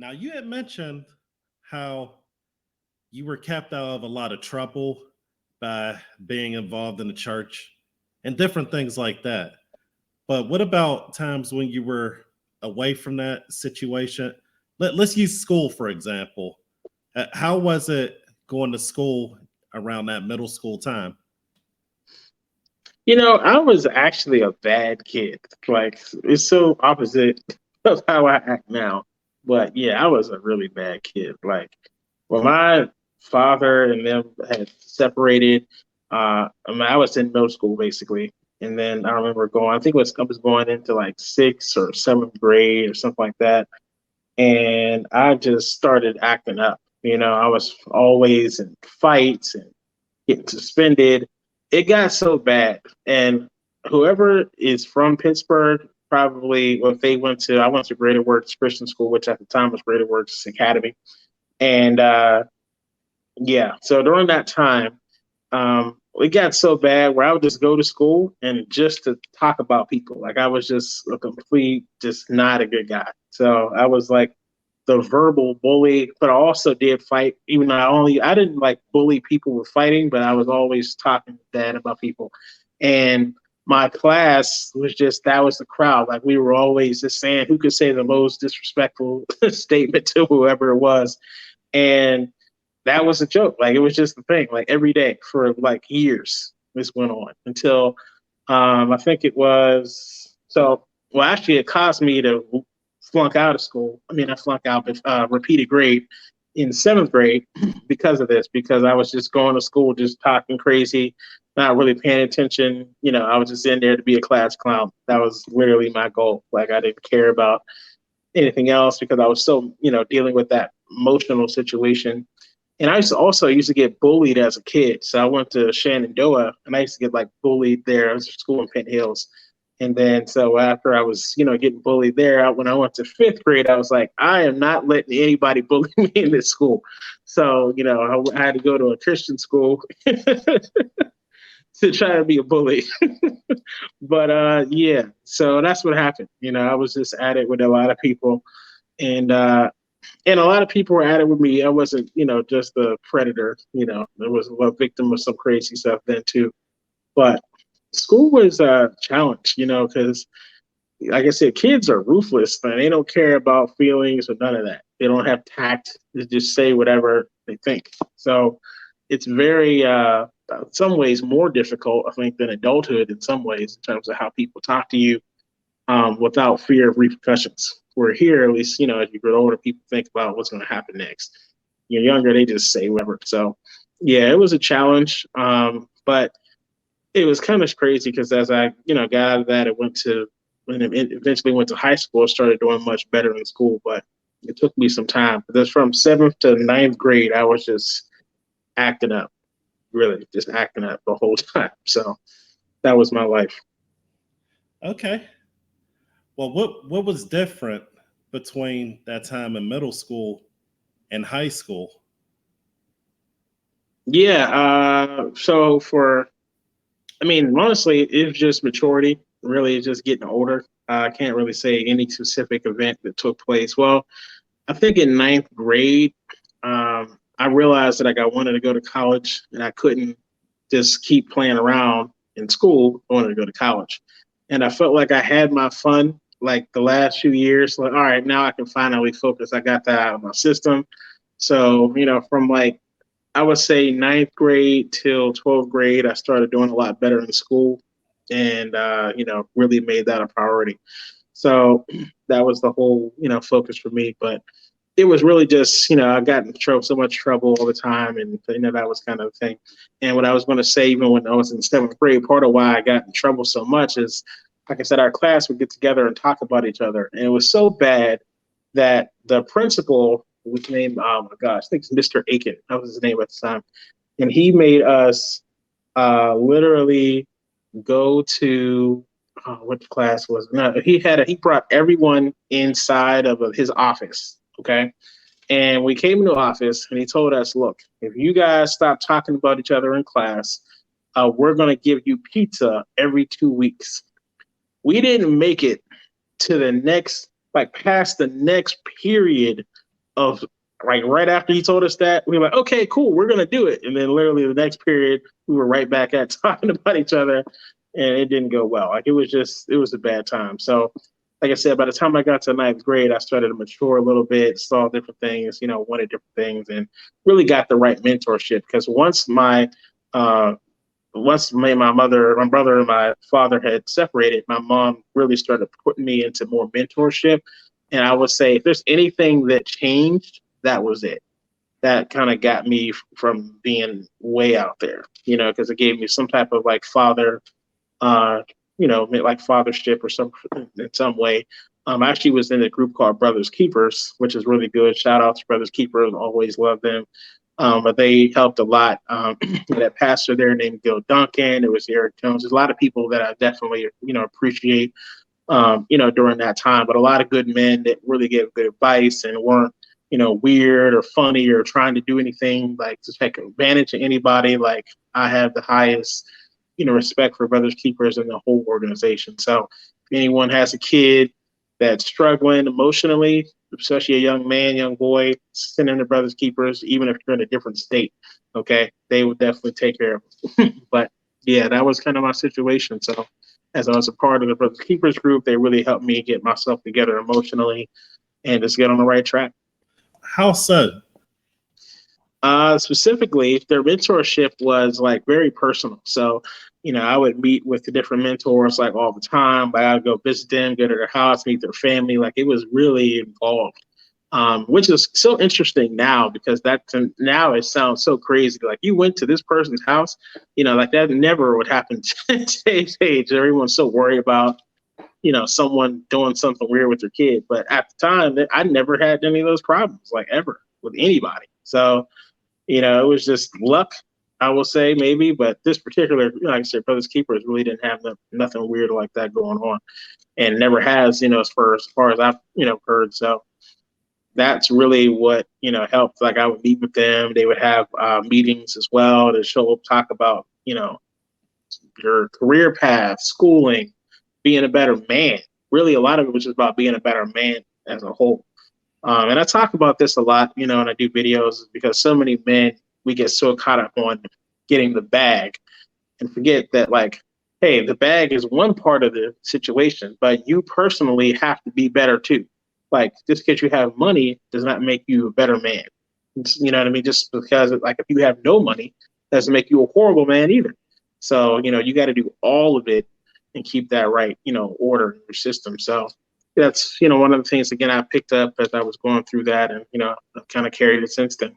Now, you had mentioned how you were kept out of a lot of trouble by being involved in the church and different things like that. But what about times when you were away from that situation? Let's use school, for example. How was it going to school around that middle school time? I was actually a bad kid. Like, it's so opposite of how I act now. But yeah, I was a really bad kid. Like, when my father and them had separated, I was in middle school basically. And then I remember going, I was going into like sixth or seventh grade or something like that. And I just started acting up. I was always in fights and getting suspended. It got so bad. And whoever is from Pittsburgh, probably, well, if they I went to Greater Works Christian School, which at the time was Greater Works Academy. And yeah, so during that time, it got so bad where I would just go to school and just to talk about people. Like, I was just a complete, just not a good guy. So I was like the verbal bully, but I also did fight. Even though I didn't like bully people with fighting, but I was always talking bad about people. And my class was just, that was the crowd. Like, we were always just saying who could say the most disrespectful statement to whoever it was. And that was a joke. Like, it was just the thing. Like, every day for like years, this went on until I think it was so. Well, actually, it caused me to flunk out of school. I mean, I flunked out, but repeated grade in seventh grade because of this. Because I was just going to school, just talking crazy, not really paying attention. I was just in there to be a class clown. That was literally my goal. Like, I didn't care about anything else because I was so, dealing with that emotional situation. And I used to get bullied as a kid. So I went to Shenandoah and I used to get like bullied there. I was at school in Penn Hills. And then so after I was, getting bullied there, when I went to fifth grade, I was like, I am not letting anybody bully me in this school. So, I had to go to a Christian school to try to be a bully. But yeah, so that's what happened. I was just at it with a lot of people. And and a lot of people were at it with me. I wasn't, just a predator. There was a victim of some crazy stuff then too. But school was a challenge, because like I said, kids are ruthless, man. They don't care about feelings or none of that. They don't have tact. They just say whatever they think. So it's very, in some ways, more difficult, I think, than adulthood in some ways in terms of how people talk to you without fear of repercussions. Where here, at least, as you grow older, people think about what's going to happen next. You're younger, they just say whatever. So, yeah, it was a challenge, but it was kind of crazy because as I, got out of that, when it eventually went to high school, I started doing much better in school. But it took me some time. Because from seventh to ninth grade, I was just acting up, really, just acting up the whole time. So that was my life. Okay. Well, what was different between that time in middle school and high school? Yeah. I mean, honestly, it's just maturity. Really, it's just getting older. I can't really say any specific event that took place. Well, I think in ninth grade, I realized that like I wanted to go to college and I couldn't just keep playing around in school. I wanted to go to college. And I felt like I had my fun like the last few years. Like, all right, now I can finally focus. I got that out of my system. So, from like I would say ninth grade till 12th grade, I started doing a lot better in school and, really made that a priority. So that was the whole, focus for me. But it was really just, I got in so much trouble all the time. And, that was kind of the thing. And what I was going to say, even when I was in seventh grade, part of why I got in trouble so much is, like I said, our class would get together and talk about each other. And it was so bad that the principal, was named, oh my gosh, I think it's Mr. Aiken. That was his name at the time. And he made us literally go to what class was it? No, he brought everyone inside of his office. Okay. And we came into the office and he told us, look, if you guys stop talking about each other in class, we're going to give you pizza every 2 weeks. We didn't make it to the next, like past the next period of like right after he told us that, we were like, okay, cool, we're gonna do it. And then literally the next period, we were right back at talking about each other, and it didn't go well. Like it was a bad time. So, like I said, by the time I got to ninth grade, I started to mature a little bit, saw different things, wanted different things, and really got the right mentorship. Because once my mother, my brother, and my father had separated, my mom really started putting me into more mentorship. And I would say if there's anything that changed, that was it. That kind of got me from being way out there, because it gave me some type of like father, like fathership or some in some way. I actually was in a group called Brothers Keepers, which is really good. Shout out to Brothers Keepers, always love them. But they helped a lot. That pastor there named Gil Duncan. It was Eric Jones. There's a lot of people that I definitely, appreciate, during that time. But a lot of good men that really gave good advice and weren't, weird or funny or trying to do anything like to take advantage of anybody. Like I have the highest, respect for Brothers Keepers and the whole organization. So if anyone has a kid that's struggling emotionally, especially a young man, young boy, send in the Brothers Keepers, even if you're in a different state, okay? They would definitely take care of them. But yeah, that was kind of my situation. So as I was a part of the Brothers Keepers group, they really helped me get myself together emotionally and just get on the right track. How so? Specifically, their mentorship was like very personal. So, I would meet with the different mentors like all the time. But I would go visit them, go to their house, meet their family. Like it was really involved, which is so interesting now because now it sounds so crazy. Like you went to this person's house, like that never would happen today's age. Everyone's so worried about, someone doing something weird with their kid. But at the time, I never had any of those problems, like ever with anybody. So, it was just luck, I will say maybe, but this particular, like I said, Brothers Keepers really didn't have nothing weird like that going on, and never has, as far as I've, heard. So that's really what, helped. Like I would meet with them. They would have meetings as well to talk about, your career path, schooling, being a better man. Really, a lot of it was just about being a better man as a whole. And I talk about this a lot, and I do videos because so many men, we get so caught up on getting the bag and forget that, like, hey, the bag is one part of the situation, but you personally have to be better too. Like, just because you have money does not make you a better man. You know what I mean? Just because, like, if you have no money, doesn't make you a horrible man either. So, you got to do all of it and keep that right, order in your system. So, that's, one of the things, again, I picked up as I was going through that, and, I've kind of carried it since then.